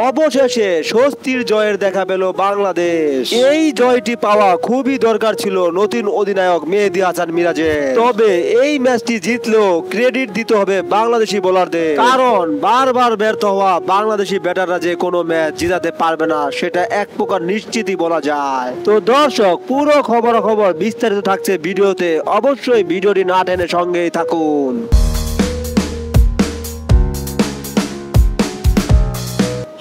অবশেষে স্বস্তির জয়ের দেখা পেল বাংলাদেশ। এই জয়টি পাওয়া খুবই দরকার ছিল নতুন অধিনায়ক মেহেদী হাসান মিরাজের। তবে এই ম্যাচটি জিতলেও ক্রেডিট দিতে হবে বাংলাদেশি বোলারদের, কারণ বারবার ব্যর্থ হওয়া বাংলাদেশি ব্যাটাররা যে কোনো ম্যাচ জিতাতে পারবে না সেটা এক প্রকার নিশ্চিতই বলা যায়। তো দর্শক, পুরো খবরাখবর বিস্তারিত থাকছে ভিডিওতে, অবশ্যই ভিডিওটি না টেনে সঙ্গেই থাকুন।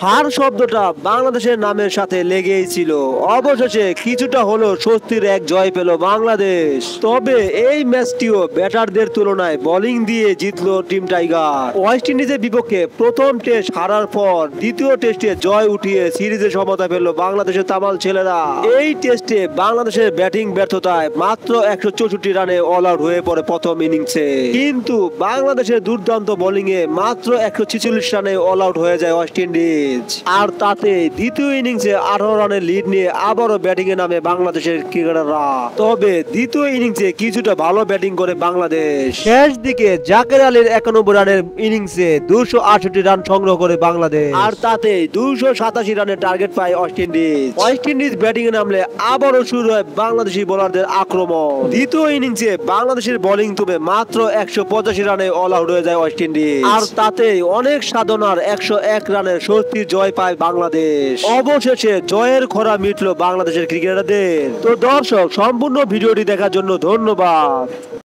হার শব্দটা বাংলাদেশের নামের সাথে লেগেই ছিল। অবশেষে কিছুটা হলো স্বস্তির এক জয় পেল বাংলাদেশ। তবে এই ম্যাচটিও ব্যাটারদের তুলনায় বোলিং দিয়ে জিতলো টিম টাইগার। ওয়েস্ট ইন্ডিজের বিপক্ষে প্রথম টেস্ট হারার পর দ্বিতীয় টেস্টে জয় উঠিয়ে সিরিজে সমতা পেল বাংলাদেশের তামাল ছেলেরা। এই টেস্টে বাংলাদেশের ব্যাটিং ব্যর্থতায় মাত্র 164 রানে অল আউট হয়ে পড়ে প্রথম ইনিংসে। কিন্তু বাংলাদেশের দুর্দান্ত বোলিং এ মাত্র 146 রানে অল আউট হয়ে যায় ওয়েস্ট ইন্ডিজ। আর তাতে দ্বিতীয় ইনিংসে 18 রানের লিড নিয়ে আবারও ব্যাটিং এ নামে বাংলাদেশের ক্রিকেটাররা। তবে দ্বিতীয় ইনিংসে কিছুটা ভালো ব্যাটিং করে বাংলাদেশ। শেষ দিকে জাকের আলীর 91 রানের ইনিংসে 268 রান সংগ্রহ করে বাংলাদেশ। আর তাতে 287 রানের টার্গেট পায় West Indies. West Indies batting এ নামলে আবারও শুরু হয় বাংলাদেশি বোলারদের আক্রমণ। দ্বিতীয় ইনিংসে বাংলাদেশের বোলিং তুবে মাত্র 185 রানে অল আউট হয়ে যায় ওয়েস্ট ইন্ডিজ। আর তাতে অনেক সাধনার 101 রানের স্বস্তি জয় পায় বাংলাদেশ। অবশেষে জয়ের খরা মিটলো বাংলাদেশের ক্রিকেটারদের। তো দর্শক, সম্পূর্ণ ভিডিওটি দেখার জন্য ধন্যবাদ।